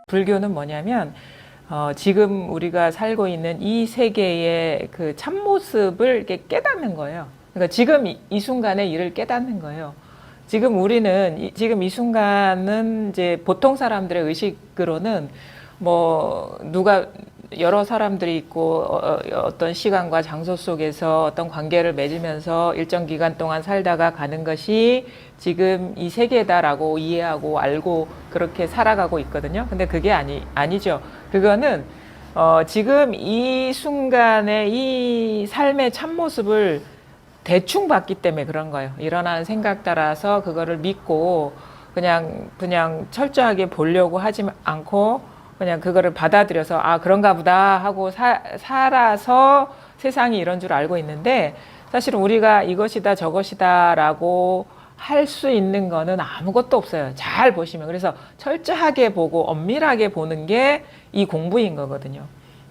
불교는 뭐냐면 지금 우리가 살고 있는 이 세계의 그 참모습을 이렇게 깨닫는 거예요. 그러니까 지금 이 순간에 이를 깨닫는 거예요. 지금 우리는 지금 이 순간은 이제 보통 사람들의 의식으로는 뭐 누가 여러 사람들이 있고 어떤 시간과 장소 속에서 어떤 관계를 맺으면서 일정 기간 동안 살다가 가는 것이 지금 이 세계다라고 이해하고 알고 그렇게 살아가고 있거든요. 근데 그게 아니죠. 그거는 지금 이 순간의 이 삶의 참모습을 대충 봤기 때문에 그런 거예요. 일어나는 생각 따라서 그거를 믿고 그냥 철저하게 보려고 하지 않고 그냥 그거를 받아들여서 아 그런가 보다 하고 살아서 세상이 이런 줄 알고 있는데 사실은 우리가 이것이다 저것이다 라고 할 수 있는 거는 아무것도 없어요. 잘 보시면. 그래서 철저하게 보고 엄밀하게 보는 게 이 공부인 거거든요.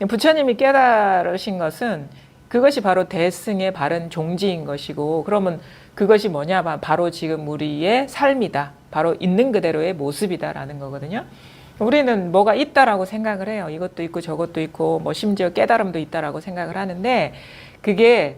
부처님이 깨달으신 것은 그것이 바로 대승의 바른 종지인 것이고 그러면 그것이 뭐냐 바로 지금 우리의 삶이다. 바로 있는 그대로의 모습이다라는 거거든요. 우리는 뭐가 있다라고 생각을 해요. 이것도 있고 저것도 있고 뭐 심지어 깨달음도 있다라고 생각을 하는데 그게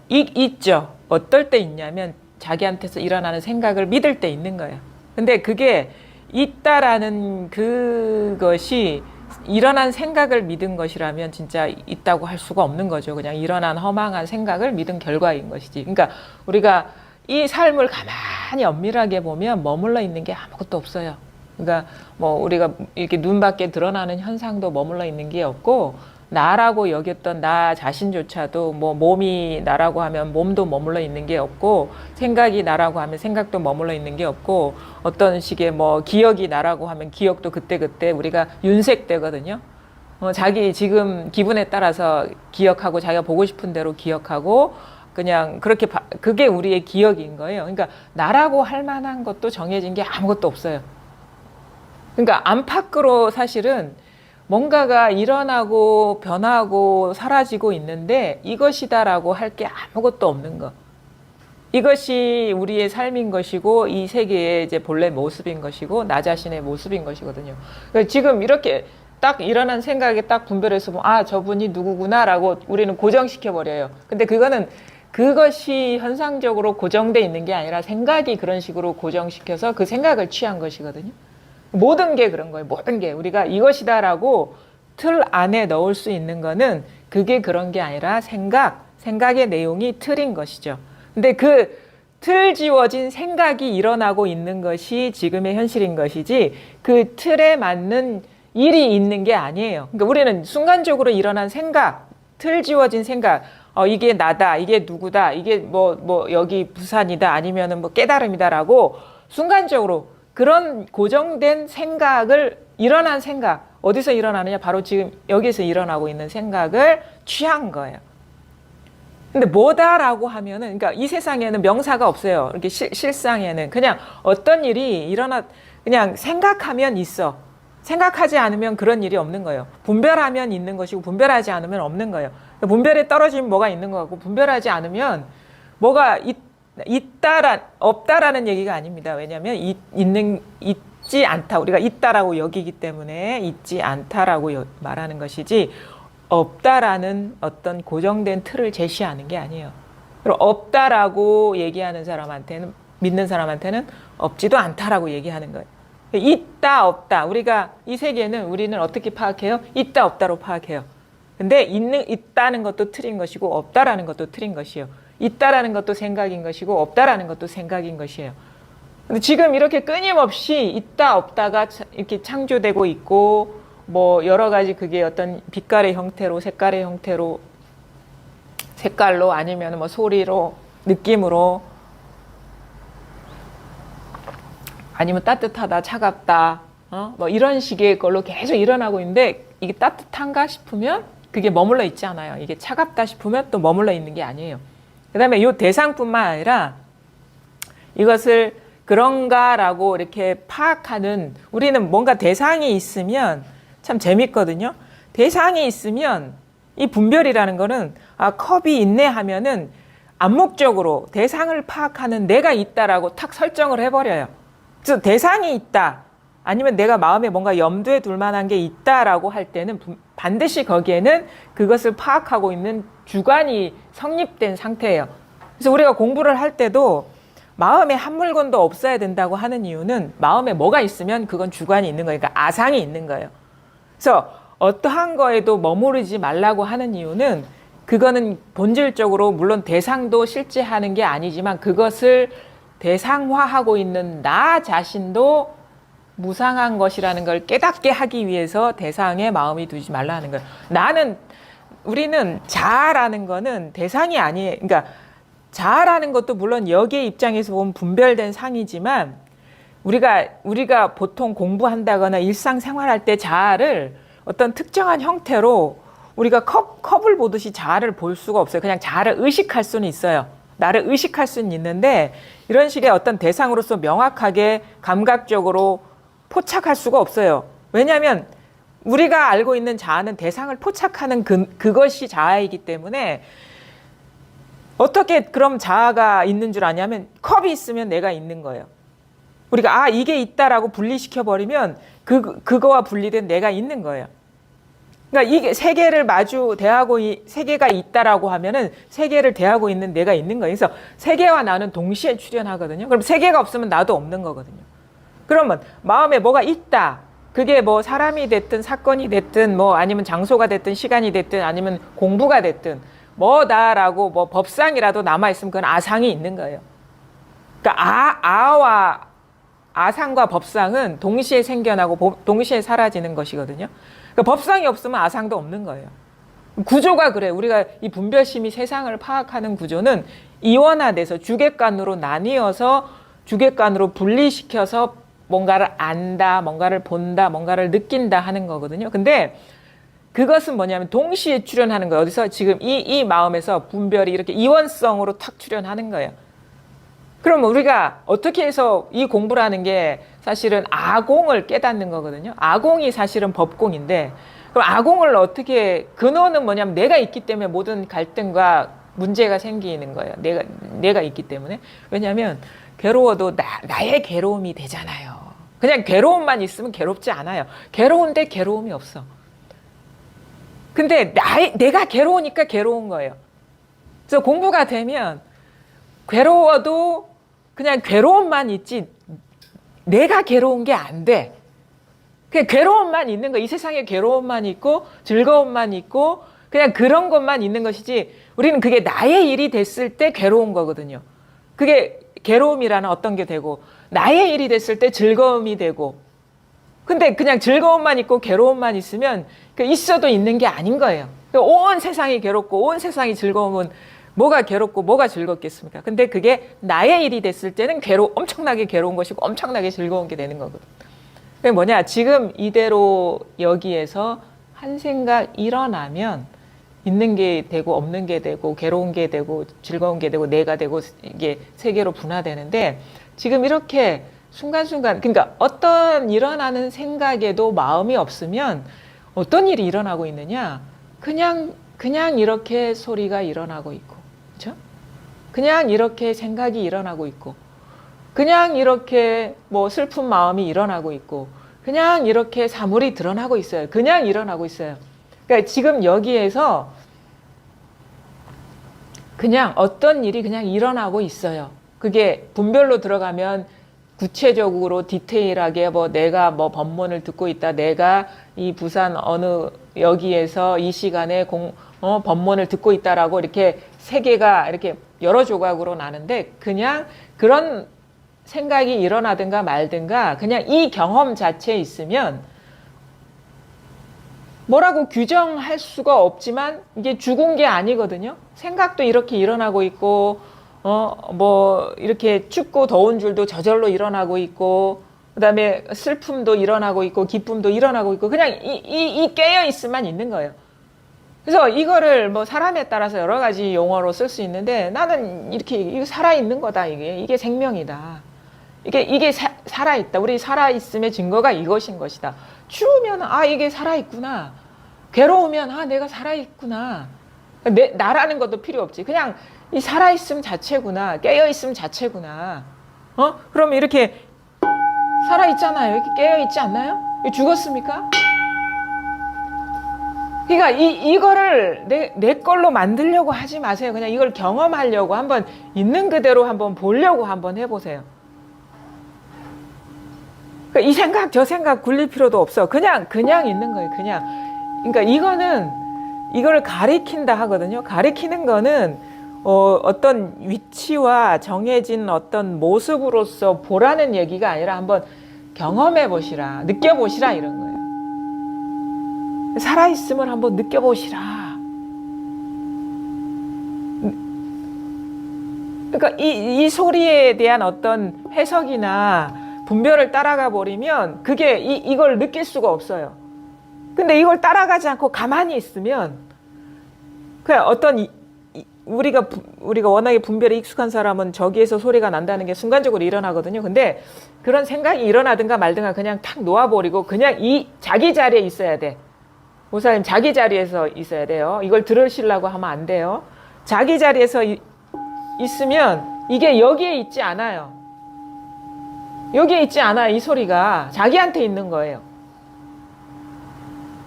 있죠. 어떨 때 있냐면 자기한테서 일어나는 생각을 믿을 때 있는 거예요. 근데 그게 있다라는 그것이 일어난 생각을 믿은 것이라면 진짜 있다고 할 수가 없는 거죠. 그냥 일어난 허망한 생각을 믿은 결과인 것이지. 그러니까 우리가 이 삶을 가만히 엄밀하게 보면 머물러 있는 게 아무것도 없어요. 그러니까 뭐 우리가 이렇게 눈밖에 드러나는 현상도 머물러 있는 게 없고 나라고 여겼던 나 자신조차도 뭐 몸이 나라고 하면 몸도 머물러 있는 게 없고 생각이 나라고 하면 생각도 머물러 있는 게 없고 어떤 식의 뭐 기억이 나라고 하면 기억도 그때그때 우리가 윤색되거든요. 자기 지금 기분에 따라서 기억하고 자기가 보고 싶은 대로 기억하고 그냥 그렇게 그게 우리의 기억인 거예요. 그러니까 나라고 할 만한 것도 정해진 게 아무것도 없어요. 그러니까 안팎으로 사실은 뭔가가 일어나고 변하고 사라지고 있는데 이것이다라고 할 게 아무것도 없는 거. 이것이 우리의 삶인 것이고 이 세계의 이제 본래 모습인 것이고 나 자신의 모습인 것이거든요. 그러니까 지금 이렇게 딱 일어난 생각에 딱 분별해서 보면 아 저분이 누구구나라고 우리는 고정시켜 버려요. 근데 그것이 현상적으로 고정돼 있는 게 아니라 생각이 그런 식으로 고정시켜서 그 생각을 취한 것이거든요. 모든 게 그런 거예요. 모든 게 우리가 이것이다라고 틀 안에 넣을 수 있는 거는 그게 그런 게 아니라 생각의 내용이 틀인 것이죠. 근데 그 틀 지워진 생각이 일어나고 있는 것이 지금의 현실인 것이지 그 틀에 맞는 일이 있는 게 아니에요. 그러니까 우리는 순간적으로 일어난 생각, 틀 지워진 생각, 이게 나다, 이게 누구다, 이게 뭐 여기 부산이다, 아니면은 뭐 깨달음이다라고 순간적으로 그런 고정된 생각을 일어난 생각 어디서 일어나느냐 바로 지금 여기서 일어나고 있는 생각을 취한 거예요. 근데 뭐다라고 하면은 그러니까 이 세상에는 명사가 없어요. 이렇게 실상에는 그냥 어떤 일이 그냥 생각하면 있어. 생각하지 않으면 그런 일이 없는 거예요. 분별하면 있는 것이고 분별하지 않으면 없는 거예요. 분별에 떨어지면 뭐가 있는 거 같고 분별하지 않으면 뭐가 없다라는 얘기가 아닙니다. 왜냐하면 있지 않다. 우리가 있다라고 여기기 때문에 있지 않다라고 말하는 것이지 없다라는 어떤 고정된 틀을 제시하는 게 아니에요. 그리고 없다라고 얘기하는 사람한테는 믿는 사람한테는 없지도 않다라고 얘기하는 거예요. 있다 없다. 우리가 이 세계는 우리는 어떻게 파악해요? 있다 없다로 파악해요. 근데 있다는 것도 틀인 것이고 없다라는 것도 틀인 것이에요. 있다라는 것도 생각인 것이고 없다라는 것도 생각인 것이에요. 근데 지금 이렇게 끊임없이 있다 없다가 이렇게 창조되고 있고 뭐 여러 가지 그게 어떤 빛깔의 형태로 색깔로 아니면 뭐 소리로 느낌으로 아니면 따뜻하다 차갑다 뭐 이런 식의 걸로 계속 일어나고 있는데 이게 따뜻한가 싶으면 그게 머물러 있지 않아요. 이게 차갑다 싶으면 또 머물러 있는 게 아니에요. 그 다음에 이 대상뿐만 아니라 이것을 그런가라고 이렇게 파악하는 우리는 뭔가 대상이 있으면 참 재밌거든요. 대상이 있으면 이 분별이라는 거는 아 컵이 있네 하면은 암묵적으로 대상을 파악하는 내가 있다라고 탁 설정을 해버려요. 그래서 대상이 있다. 아니면 내가 마음에 뭔가 염두에 둘 만한 게 있다라고 할 때는 반드시 거기에는 그것을 파악하고 있는 주관이 성립된 상태예요. 그래서 우리가 공부를 할 때도 마음에 한 물건도 없어야 된다고 하는 이유는 마음에 뭐가 있으면 그건 주관이 있는 거예요. 그러니까 아상이 있는 거예요. 그래서 어떠한 거에도 머무르지 말라고 하는 이유는 그거는 본질적으로 물론 대상도 실제하는 게 아니지만 그것을 대상화하고 있는 나 자신도 무상한 것이라는 걸 깨닫게 하기 위해서 대상에 마음이 두지 말라 하는 거예요. 우리는 자아라는 거는 대상이 아니에요. 그러니까 자아라는 것도 물론 여기의 입장에서 보면 분별된 상이지만 우리가 보통 공부한다거나 일상생활할 때 자아를 어떤 특정한 형태로 우리가 컵을 보듯이 자아를 볼 수가 없어요. 그냥 자아를 의식할 수는 있어요. 나를 의식할 수는 있는데 이런 식의 어떤 대상으로서 명확하게 감각적으로 포착할 수가 없어요. 왜냐하면 우리가 알고 있는 자아는 대상을 포착하는 그것이 자아이기 때문에 어떻게 그럼 자아가 있는 줄 아냐면 컵이 있으면 내가 있는 거예요. 우리가 이게 있다라고 분리시켜버리면 그거와 분리된 내가 있는 거예요. 그러니까 이게 세계를 세계가 있다라고 하면은 세계를 대하고 있는 내가 있는 거예요. 그래서 세계와 나는 동시에 출현하거든요. 그럼 세계가 없으면 나도 없는 거거든요. 그러면 마음에 뭐가 있다. 그게 뭐 사람이 됐든 사건이 됐든 뭐 아니면 장소가 됐든 시간이 됐든 아니면 공부가 됐든 뭐다라고 뭐 법상이라도 남아있으면 그건 아상이 있는 거예요. 그러니까 아와 아상과 법상은 동시에 생겨나고 동시에 사라지는 것이거든요. 그러니까 법상이 없으면 아상도 없는 거예요. 구조가 그래요. 우리가 이 분별심이 세상을 파악하는 구조는 이원화돼서 주객관으로 나뉘어서 주객관으로 분리시켜서 뭔가를 안다, 뭔가를 본다, 뭔가를 느낀다 하는 거거든요. 근데 그것은 뭐냐면 동시에 출현하는 거예요. 어디서 지금 이 마음에서 분별이 이렇게 이원성으로 탁 출현하는 거예요. 그럼 우리가 어떻게 해서 이 공부를 하는 게 사실은 아공을 깨닫는 거거든요. 아공이 사실은 법공인데 그럼 아공을 어떻게 근원은 뭐냐면 내가 있기 때문에 모든 갈등과 문제가 생기는 거예요. 내가 있기 때문에. 왜냐하면 괴로워도 나의 괴로움이 되잖아요. 그냥 괴로움만 있으면 괴롭지 않아요. 괴로운데 괴로움이 없어. 근데 내가 괴로우니까 괴로운 거예요. 그래서 공부가 되면 괴로워도 그냥 괴로움만 있지 내가 괴로운 게 안 돼. 그냥 괴로움만 있는 거. 이 세상에 괴로움만 있고 즐거움만 있고 그냥 그런 것만 있는 것이지 우리는 그게 나의 일이 됐을 때 괴로운 거거든요. 그게 괴로움이라는 어떤 게 되고 나의 일이 됐을 때 즐거움이 되고 근데 그냥 즐거움만 있고 괴로움만 있으면 있어도 있는 게 아닌 거예요. 온 세상이 괴롭고 온 세상이 즐거우면 뭐가 괴롭고 뭐가 즐겁겠습니까? 근데 그게 나의 일이 됐을 때는 엄청나게 괴로운 것이고 엄청나게 즐거운 게 되는 거거든. 그게 뭐냐? 지금 이대로 여기에서 한 생각 일어나면 있는 게 되고 없는 게 되고 괴로운 게 되고 즐거운 게 되고 내가 되고 이게 세계로 분화되는데 지금 이렇게 순간순간 그러니까 어떤 일어나는 생각에도 마음이 없으면 어떤 일이 일어나고 있느냐? 그냥 이렇게 소리가 일어나고 있고 그렇죠? 그냥 이렇게 생각이 일어나고 있고 그냥 이렇게 뭐 슬픈 마음이 일어나고 있고 그냥 이렇게 사물이 드러나고 있어요. 그냥 일어나고 있어요. 그러니까 지금 여기에서 그냥 어떤 일이 그냥 일어나고 있어요. 그게 분별로 들어가면 구체적으로 디테일하게 뭐 내가 뭐 법문을 듣고 있다. 내가 이 부산 어느 여기에서 이 시간에 법문을 듣고 있다라고 이렇게 세 개가 이렇게 여러 조각으로 나는데 그냥 그런 생각이 일어나든가 말든가 그냥 이 경험 자체에 있으면 뭐라고 규정할 수가 없지만 이게 죽은 게 아니거든요. 생각도 이렇게 일어나고 있고 뭐 이렇게 춥고 더운 줄도 저절로 일어나고 있고 그다음에 슬픔도 일어나고 있고 기쁨도 일어나고 있고 그냥 이 깨어 있으면 있는 거예요. 그래서 이거를 뭐 사람에 따라서 여러 가지 용어로 쓸 수 있는데 나는 이게 살아 있는 거다. 이게 생명이다. 이게 살아 있다. 우리 살아 있음의 증거가 이것인 것이다. 추우면 이게 살아 있구나. 괴로우면 내가 살아 있구나. 나라는 것도 필요 없지. 그냥 이 살아있음 자체구나. 깨어있음 자체구나. 그럼 이렇게 살아있잖아요. 이렇게 깨어있지 않나요? 죽었습니까? 그러니까 이거를 내 걸로 만들려고 하지 마세요. 그냥 이걸 경험하려고 한번 있는 그대로 한번 보려고 한번 해보세요. 그러니까 이 생각 저 생각 굴릴 필요도 없어. 그냥 있는 거예요. 그냥. 그러니까 이거를 가리킨다 하거든요. 가리키는 거는 어떤 위치와 정해진 어떤 모습으로서 보라는 얘기가 아니라 한번 경험해 보시라, 느껴보시라 이런 거예요. 살아있음을 한번 느껴보시라. 그러니까 이 소리에 대한 어떤 해석이나 분별을 따라가 버리면 그게 이걸 느낄 수가 없어요. 근데 이걸 따라가지 않고 가만히 있으면 그냥 어떤 우리가 워낙에 분별에 익숙한 사람은 저기에서 소리가 난다는 게 순간적으로 일어나거든요. 근데 그런 생각이 일어나든가 말든가 그냥 탁 놓아버리고 그냥 자기 자리에 있어야 돼. 목사님 자기 자리에서 있어야 돼요. 이걸 들으시려고 하면 안 돼요. 자기 자리에서 있으면 이게 여기에 있지 않아요. 여기에 있지 않아요. 이 소리가 자기한테 있는 거예요.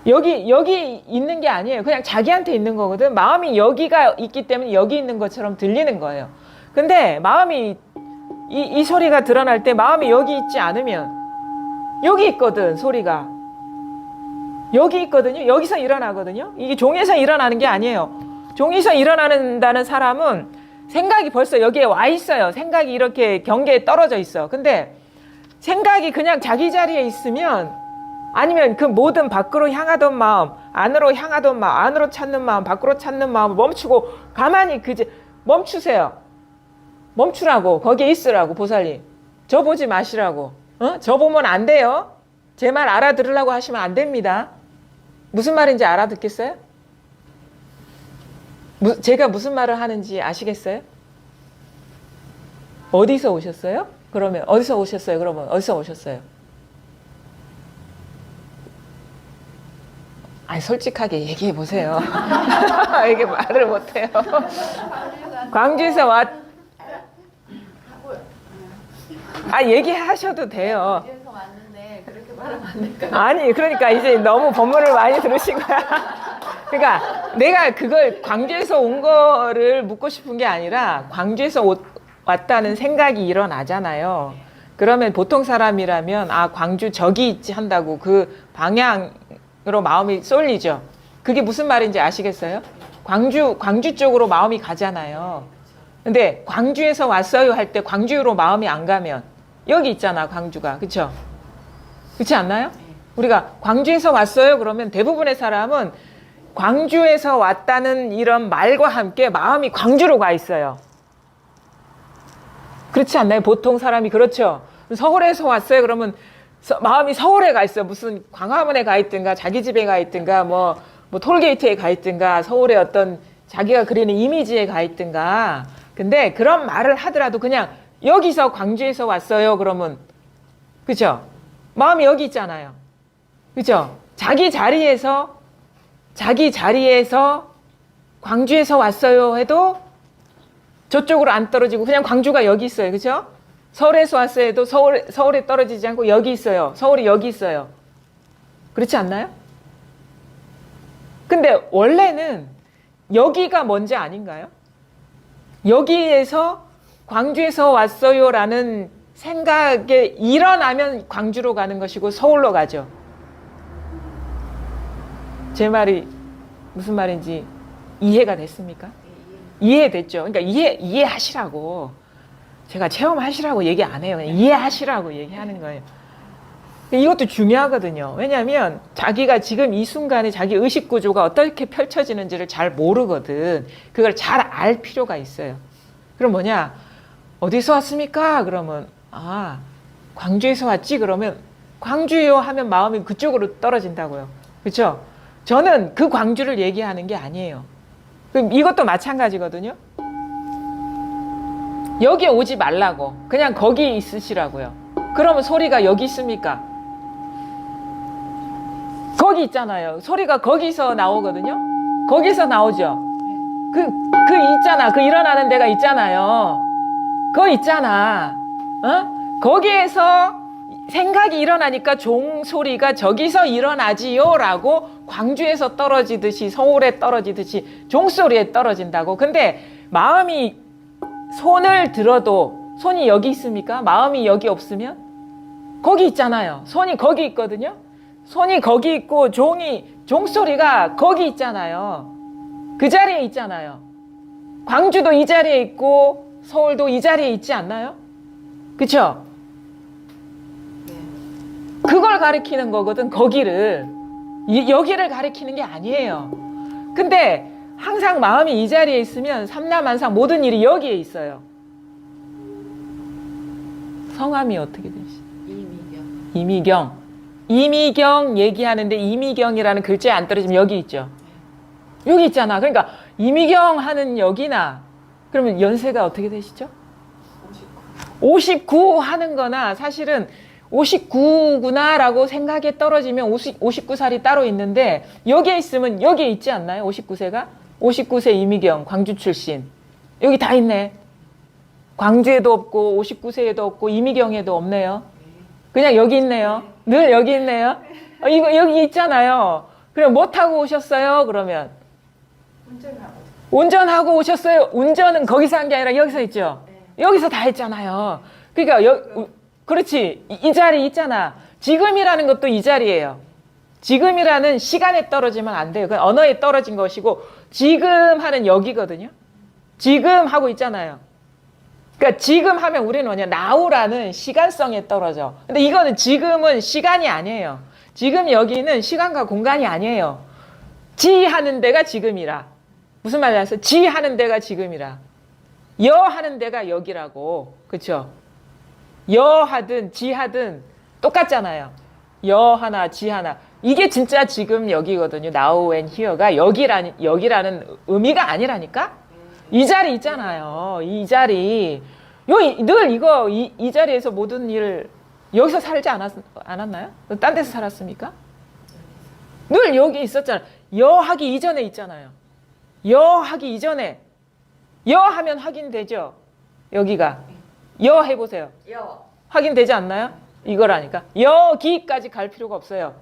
여기 있는 게 아니에요. 그냥 자기한테 있는 거거든. 마음이 여기가 있기 때문에 여기 있는 것처럼 들리는 거예요. 근데 마음이 이 소리가 드러날 때 마음이 여기 있지 않으면 여기 있거든. 소리가 여기 있거든요. 여기서 일어나거든요. 이게 종에서 일어나는 게 아니에요. 종에서 일어나는다는 사람은 생각이 벌써 여기에 와 있어요. 생각이 이렇게 경계에 떨어져 있어. 근데 생각이 그냥 자기 자리에 있으면 아니면 그 모든 밖으로 향하던 마음, 안으로 향하던 마음, 안으로 찾는 마음, 밖으로 찾는 마음을 멈추고 가만히 멈추세요. 멈추라고. 거기에 있으라고. 보살님. 저 보지 마시라고. 저 보면 안 돼요. 제 말 알아들으려고 하시면 안 됩니다. 무슨 말인지 알아듣겠어요? 제가 무슨 말을 하는지 아시겠어요? 어디서 오셨어요? 그러면 어디서 오셨어요? 그러면 어디서 오셨어요? 아니 솔직하게 얘기해 보세요. 이게 말을 못해요. 광주에서 얘기하셔도 돼요. 광주에서 왔는데 그렇게 말하면 안 될까요? 아니 그러니까 이제 너무 법문을 많이 들으신 거야. 그러니까 내가 그걸 광주에서 온 거를 묻고 싶은 게 아니라 광주에서 왔다는 생각이 일어나잖아요. 그러면 보통 사람이라면 광주 저기 있지 한다고 그 방향으로 마음이 쏠리죠. 그게 무슨 말인지 아시겠어요? 광주 쪽으로 마음이 가잖아요. 근데 광주에서 왔어요 할 때 광주로 마음이 안 가면 여기 있잖아 광주가. 그렇죠? 그렇지 않나요? 우리가 광주에서 왔어요 그러면 대부분의 사람은 광주에서 왔다는 이런 말과 함께 마음이 광주로 가 있어요. 그렇지 않나요? 보통 사람이 그렇죠. 서울에서 왔어요 그러면 마음이 서울에 가 있어요. 무슨 광화문에 가 있든가 자기 집에 가 있든가 뭐 톨게이트에 가 있든가 서울의 어떤 자기가 그리는 이미지에 가 있든가. 근데 그런 말을 하더라도 그냥 여기서 광주에서 왔어요 그러면 그죠? 마음이 여기 있잖아요. 그죠? 자기 자리에서 광주에서 왔어요 해도 저쪽으로 안 떨어지고 그냥 광주가 여기 있어요. 그죠? 서울에서 왔어요 해도 서울에 떨어지지 않고 여기 있어요. 서울이 여기 있어요. 그렇지 않나요? 근데 원래는 여기가 뭔지 아닌가요? 여기에서 광주에서 왔어요 라는 생각에 일어나면 광주로 가는 것이고 서울로 가죠. 제 말이 무슨 말인지 이해가 됐습니까? 이해됐죠. 그러니까 이해하시라고. 제가 체험하시라고 얘기 안 해요. 그냥 이해하시라고 얘기하는 거예요. 이것도 중요하거든요. 왜냐하면 자기가 지금 이 순간에 자기 의식 구조가 어떻게 펼쳐지는지를 잘 모르거든. 그걸 잘 알 필요가 있어요. 그럼 뭐냐? 어디서 왔습니까? 그러면 광주에서 왔지? 그러면 광주요 하면 마음이 그쪽으로 떨어진다고요. 그렇죠? 저는 그 광주를 얘기하는 게 아니에요. 그럼 이것도 마찬가지거든요. 여기 오지 말라고. 그냥 거기 있으시라고요. 그러면 소리가 여기 있습니까? 거기 있잖아요. 소리가 거기서 나오거든요. 거기서 나오죠. 그 있잖아. 그 일어나는 데가 있잖아요. 그거 있잖아. 거기에서 생각이 일어나니까 종소리가 저기서 일어나지요라고 광주에서 떨어지듯이 서울에 떨어지듯이 종소리에 떨어진다고. 근데 마음이 손을 들어도 손이 여기 있습니까? 마음이 여기 없으면? 거기 있잖아요. 손이 거기 있거든요. 손이 거기 있고 종소리가 거기 있잖아요. 그 자리에 있잖아요. 광주도 이 자리에 있고 서울도 이 자리에 있지 않나요? 그쵸? 그걸 가리키는 거거든. 거기를 여기를 가리키는 게 아니에요. 근데 항상 마음이 이 자리에 있으면 삼라만상 모든 일이 여기에 있어요. 성함이 어떻게 되시죠? 이미경. 이미경 얘기하는데 이미경이라는 글자에 안 떨어지면 여기 있죠. 여기 있잖아. 그러니까 이미경 하는 여기나 그러면 연세가 어떻게 되시죠? 59 하는 거나 사실은 59구나 라고 생각에 떨어지면 59살이 따로 있는데 여기에 있으면 여기에 있지 않나요? 59세가? 59세 이미경 광주 출신. 여기 다 있네. 광주에도 없고 59세에도 없고 이미경에도 없네요. 그냥 여기 있네요. 늘 여기 있네요. 이거 여기 있잖아요. 그럼 뭐 타고 오셨어요? 그러면 운전하고 오셨어요. 운전은 거기서 한 게 아니라 여기서 있죠. 여기서 다 했잖아요. 그러니까 그렇지. 이 자리 있잖아. 지금이라는 것도 이 자리예요. 지금이라는 시간에 떨어지면 안 돼요. 그건 언어에 떨어진 것이고 지금 하는 여기거든요. 지금 하고 있잖아요. 그러니까 지금 하면 우리는 뭐냐, now라는 시간성에 떨어져. 근데 이거는 지금은 시간이 아니에요. 지금 여기는 시간과 공간이 아니에요. 지 하는 데가 지금이라. 무슨 말인지 아세요? 지 하는 데가 지금이라. 여 하는 데가 여기라고. 그렇죠? 여 하든 지 하든 똑같잖아요. 여 하나 지 하나. 이게 진짜 지금 여기거든요. now and here가 여기라는 의미가 아니라니까. 이 자리 있잖아요. 이 자리. 늘 이 자리에서 모든 일을 여기서 살지 않았나요? 딴 데서 살았습니까? 늘 여기 있었잖아요. 여 하기 이전에 있잖아요. 여 하기 이전에. 여 하면 확인되죠? 여기가. 여 해보세요. 확인되지 않나요? 이거라니까. 여기까지 갈 필요가 없어요.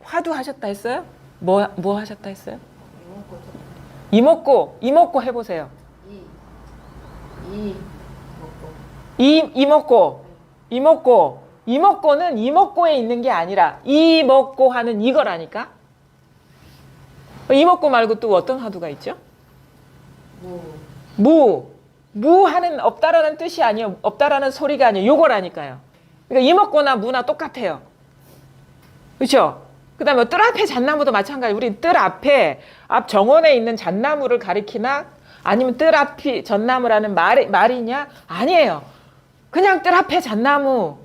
화두 하셨다 했어요? 뭐 하셨다 했어요? 이먹고 해보세요. 이먹고는 이먹고에 있는 게 아니라 이먹고 하는 이거라니까. 이먹고 말고 또 어떤 화두가 있죠? 무하는 없다라는 뜻이 아니에요. 없다라는 소리가 아니에요. 요거라니까요. 그러니까 이먹고나 무나 똑같아요. 그렇죠? 그 다음에 뜰 앞에 잣나무도 마찬가지. 우리 뜰 앞에 앞 정원에 있는 잣나무를 가리키나 아니면 뜰 앞이 잣나무라는 말이냐? 아니에요. 그냥 뜰 앞에 잣나무.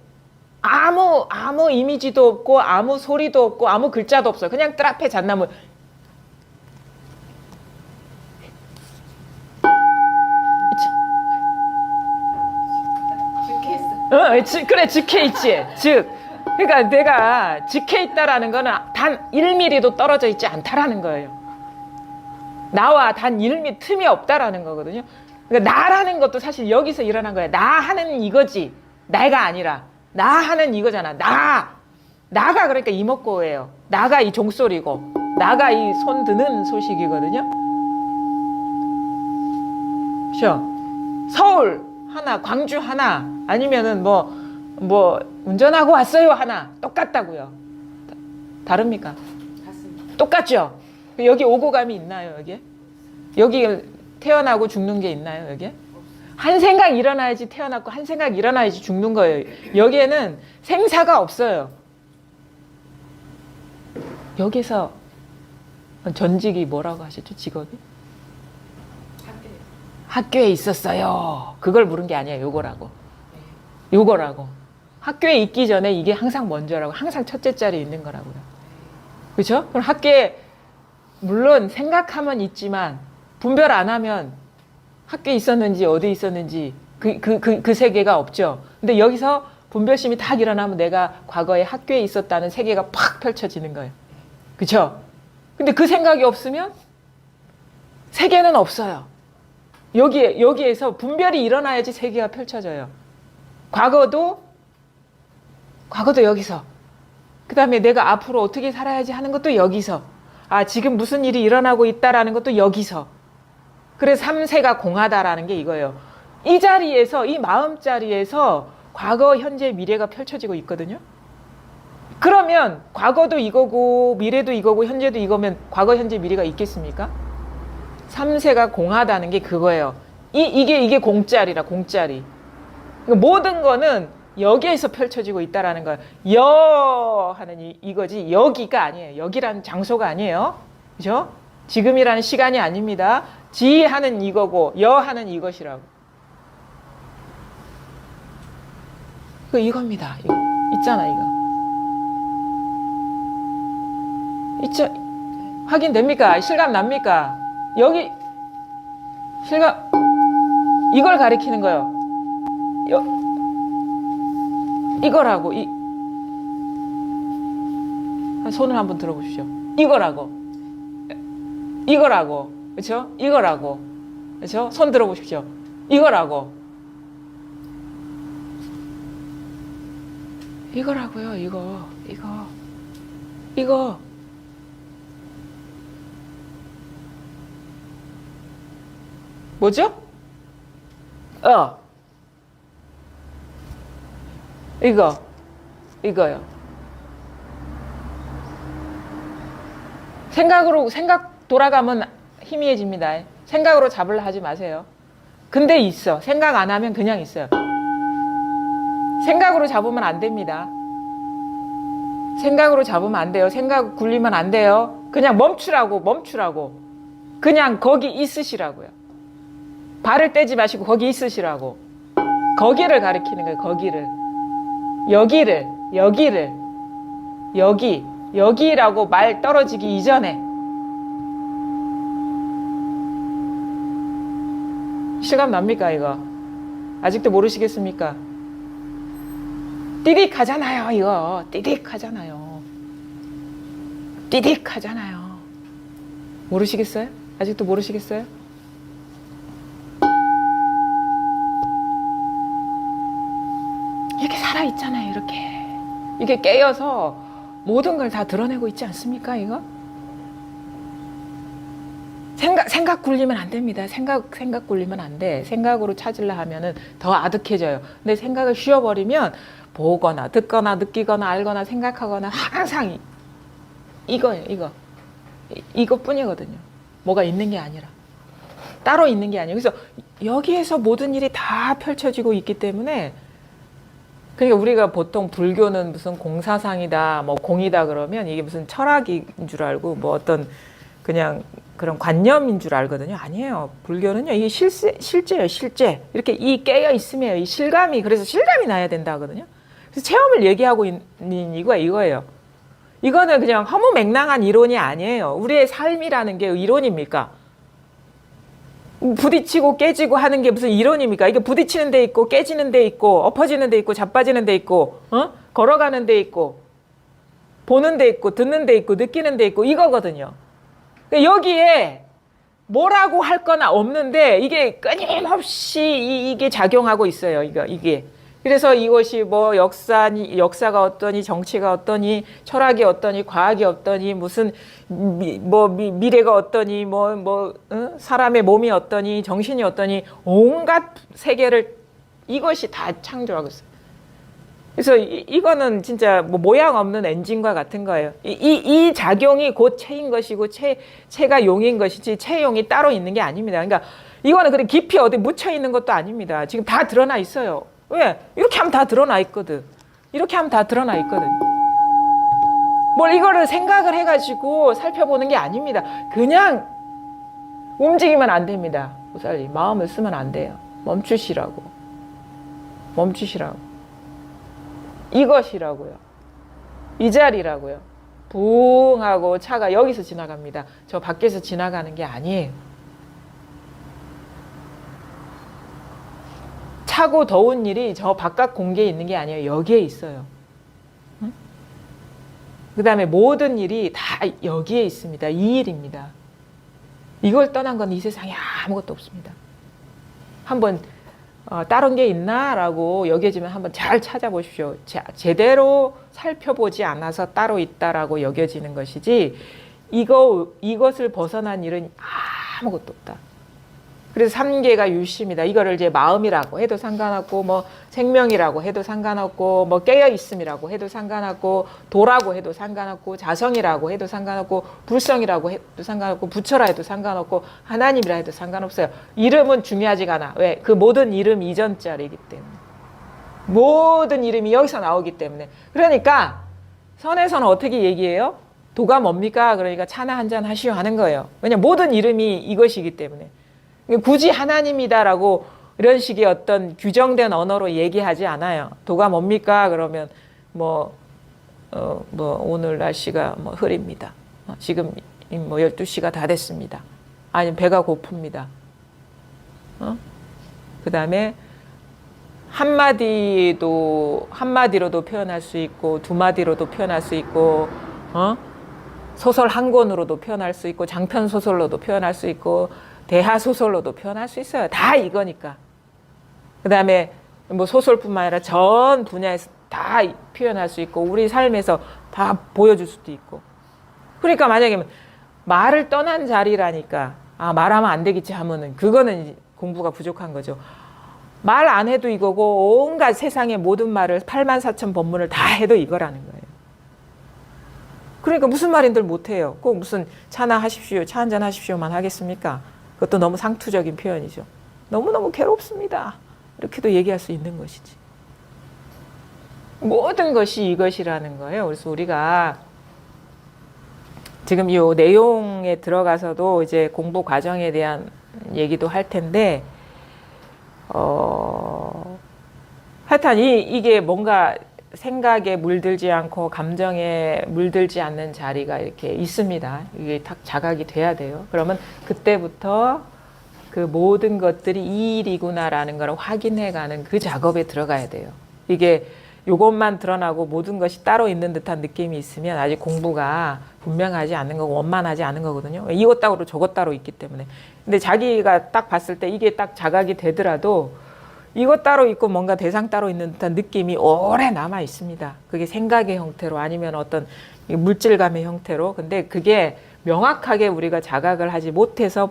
아무 이미지도 없고 아무 소리도 없고 아무 글자도 없어요. 그냥 뜰 앞에 잣나무. 그래, 즉해있지. 그러니까 내가 즉해있다라는 거는 단 1mm도 떨어져 있지 않다라는 거예요. 나와 단 1mm 틈이 없다라는 거거든요. 그러니까 나라는 것도 사실 여기서 일어난 거야. 나 하는 이거지. 내가 아니라. 나 하는 이거잖아. 나가 그러니까 이먹고예요. 나가 이 종소리고. 나가 이 손 드는 소식이거든요. 그렇죠? 서울 하나, 광주 하나, 아니면은 운전하고 왔어요 하나, 똑같다고요. 다릅니까? 같습니다. 똑같죠? 여기 오고 감이 있나요, 여기에? 여기 태어나고 죽는 게 있나요, 여기에? 한 생각 일어나야지 태어났고, 한 생각 일어나야지 죽는 거예요. 여기에는 생사가 없어요. 여기서 전직이 뭐라고 하셨죠, 직업이? 학교에 있었어요. 그걸 물은 게 아니에요. 요거라고. 학교에 있기 전에 이게 항상 먼저라고. 항상 첫째 자리에 있는 거라고요. 그렇죠? 그럼 학교에 물론 생각하면 있지만 분별 안 하면 학교에 있었는지 어디 있었는지 그 세계가 없죠. 근데 여기서 분별심이 딱 일어나면 내가 과거에 학교에 있었다는 세계가 팍 펼쳐지는 거예요. 그렇죠? 근데 그 생각이 없으면 세계는 없어요. 여기에서 분별이 일어나야지 세계가 펼쳐져요. 과거도 과거도 여기서. 그 다음에 내가 앞으로 어떻게 살아야지 하는 것도 여기서. 아, 지금 무슨 일이 일어나고 있다라는 것도 여기서. 그래서 3세가 공하다라는 게 이거예요. 이 자리에서, 이 마음자리에서 과거, 현재, 미래가 펼쳐지고 있거든요. 그러면 과거도 이거고 미래도 이거고 현재도 이거면 과거, 현재, 미래가 있겠습니까? 3세가 공하다는 게 그거예요. 이게 공짜리라, 공짜리. 그러니까 모든 거는 여기에서 펼쳐지고 있다라는 거예요. 여 하는 이거지 여기가 아니에요. 여기라는 장소가 아니에요. 그죠? 지금이라는 시간이 아닙니다. 지 하는 이거고 여 하는 이것이라고. 이겁니다. 이거. 있잖아 이거. 있죠? 확인됩니까? 실감 납니까? 여기 실감 이걸 가리키는 거예요. 이거라고 손을 한번 들어보십시오. 이거라고 그렇죠? 이거라고 그렇죠? 손 들어보십시오. 이거라고요. 이거 뭐죠? 이거요. 생각 돌아가면 희미해집니다. 생각으로 잡으려 하지 마세요. 근데 있어. 생각 안 하면 그냥 있어요. 생각으로 잡으면 안 됩니다. 생각으로 잡으면 안 돼요. 생각 굴리면 안 돼요. 그냥 멈추라고. 그냥 거기 있으시라고요. 발을 떼지 마시고 거기 있으시라고. 거기를 가리키는 거예요. 거기를. 여기라고 말 떨어지기 이전에. 실감 납니까 이거? 아직도 모르시겠습니까? 띠딕하잖아요 이거. 띠딕하잖아요. 모르시겠어요? 아직도 모르시겠어요? 이렇게 살아있잖아요 이렇게. 이게 깨어서 모든 걸 다 드러내고 있지 않습니까 이거? 생각 굴리면 안 됩니다. 생각 굴리면 안 돼. 생각으로 찾으려 하면은 더 아득해져요. 근데 생각을 쉬어버리면 보거나 듣거나 느끼거나 알거나 생각하거나 항상 이거예요. 이것뿐이거든요. 뭐가 있는 게 아니라. 따로 있는 게 아니에요. 그래서 여기에서 모든 일이 다 펼쳐지고 있기 때문에 그러니까 우리가 보통 불교는 무슨 공사상이다, 뭐 공이다 그러면 이게 무슨 철학인 줄 알고 뭐 어떤 그냥 그런 관념인 줄 알거든요. 아니에요. 불교는요. 이게 실제예요. 실제. 이렇게 이 깨어 있으면 이 실감이 그래서 실감이 나야 된다 하거든요. 그래서 체험을 얘기하고 있는 이유가 이거예요. 이거는 그냥 허무맹랑한 이론이 아니에요. 우리의 삶이라는 게 이론입니까? 부딪히고 깨지고 하는 게 무슨 이론입니까? 이게 부딪히는 데 있고 깨지는 데 있고 엎어지는 데 있고 자빠지는 데 있고 걸어가는 데 있고 보는 데 있고 듣는 데 있고 느끼는 데 있고 이거거든요. 여기에 뭐라고 할 거나 없는데 이게 끊임없이 이게 작용하고 있어요. 이게. 그래서 이것이 뭐 역사가 어떠니 정치가 어떠니 철학이 어떠니 과학이 어떠니 무슨 미래가 어떠니 사람의 몸이 어떠니 정신이 어떠니 온갖 세계를 이것이 다 창조하고 있어요. 그래서 이거는 진짜 뭐 모양 없는 엔진과 같은 거예요. 이 작용이 곧 체인 것이고 체가 용인 것이지 체용이 따로 있는 게 아닙니다. 그러니까 이거는 그렇게 깊이 어디 묻혀 있는 것도 아닙니다. 지금 다 드러나 있어요. 왜? 이렇게 하면 다 드러나 있거든. 뭘 이거를 생각을 해가지고 살펴보는 게 아닙니다. 그냥 움직이면 안 됩니다. 보살님 마음을 쓰면 안 돼요. 멈추시라고. 이것이라고요. 이 자리라고요. 붕 하고 차가 여기서 지나갑니다. 저 밖에서 지나가는 게 아니에요. 차고 더운 일이 저 바깥 공기에 있는 게 아니에요. 여기에 있어요. 응? 그 다음에 모든 일이 다 여기에 있습니다. 이 일입니다. 이걸 떠난 건 이 세상에 아무것도 없습니다. 한번 다른 게 있나라고 여겨지면 한번 잘 찾아보십시오. 제대로 살펴보지 않아서 따로 있다라고 여겨지는 것이지 이것을 벗어난 일은 아무것도 없다. 그래서 3계가 유심이다. 이거를 이제 마음이라고 해도 상관없고 뭐 생명이라고 해도 상관없고 뭐 깨어 있음이라고 해도 상관없고 도라고 해도 상관없고 자성이라고 해도 상관없고 불성이라고 해도 상관없고 부처라 해도 상관없고 하나님이라 해도 상관없어요. 이름은 중요하지가 않아. 왜? 그 모든 이름 이전자리이기 때문에. 모든 이름이 여기서 나오기 때문에. 그러니까 선에서는 어떻게 얘기해요? 도가 뭡니까? 그러니까 차나 한잔 하시오 하는 거예요. 왜냐면 모든 이름이 이것이기 때문에. 굳이 하나님이다라고 이런 식의 어떤 규정된 언어로 얘기하지 않아요. 도가 뭡니까? 그러면 뭐 오늘 날씨가 뭐 흐립니다. 지금 뭐 12시가 다 됐습니다. 아니면 배가 고픕니다. 그 다음에 한마디로도 표현할 수 있고, 두 마디로도 표현할 수 있고, 소설 한 권으로도 표현할 수 있고, 장편 소설로도 표현할 수 있고, 대하 소설로도 표현할 수 있어요. 다 이거니까. 그 다음에 뭐 소설뿐만 아니라 전 분야에서 다 표현할 수 있고, 우리 삶에서 다 보여줄 수도 있고. 그러니까 만약에 말을 떠난 자리라니까, 말하면 안 되겠지 하면은 그거는 공부가 부족한 거죠. 말 안 해도 이거고, 온갖 세상의 모든 말을 84,000 법문을 다 해도 이거라는 거예요. 그러니까 무슨 말인들 못해요. 꼭 무슨 차나 하십시오, 차 한잔 하십시오만 하겠습니까? 그것도 너무 상투적인 표현이죠. 너무너무 괴롭습니다. 이렇게도 얘기할 수 있는 것이지. 모든 것이 이것이라는 거예요. 그래서 우리가 지금 이 내용에 들어가서도 이제 공부 과정에 대한 얘기도 할 텐데, 하여튼 이게 뭔가 생각에 물들지 않고 감정에 물들지 않는 자리가 이렇게 있습니다. 이게 딱 자각이 돼야 돼요. 그러면 그때부터 그 모든 것들이 이 일이구나라는 걸 확인해가는 그 작업에 들어가야 돼요. 이게 이것만 드러나고 모든 것이 따로 있는 듯한 느낌이 있으면 아직 공부가 분명하지 않은 거고 원만하지 않은 거거든요. 이것 따로 저것 따로 있기 때문에. 근데 자기가 딱 봤을 때 이게 딱 자각이 되더라도 이것 따로 있고 뭔가 대상 따로 있는 듯한 느낌이 오래 남아 있습니다. 그게 생각의 형태로 아니면 어떤 물질감의 형태로. 근데 그게 명확하게 우리가 자각을 하지 못해서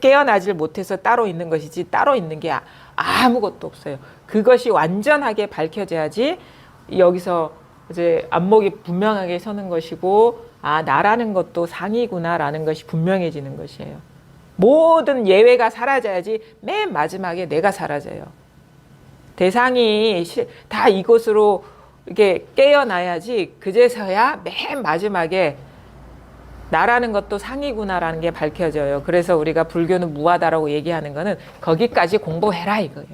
깨어나질 못해서 따로 있는 것이지 따로 있는 게 아무것도 없어요. 그것이 완전하게 밝혀져야지 여기서 이제 안목이 분명하게 서는 것이고 나라는 것도 상이구나라는 것이 분명해지는 것이에요. 모든 예외가 사라져야지 맨 마지막에 내가 사라져요. 대상이 다 이것으로 이렇게 깨어나야지 그제서야 맨 마지막에 나라는 것도 상이구나라는 게 밝혀져요. 그래서 우리가 불교는 무하다라고 얘기하는 거는 거기까지 공부해라 이거예요.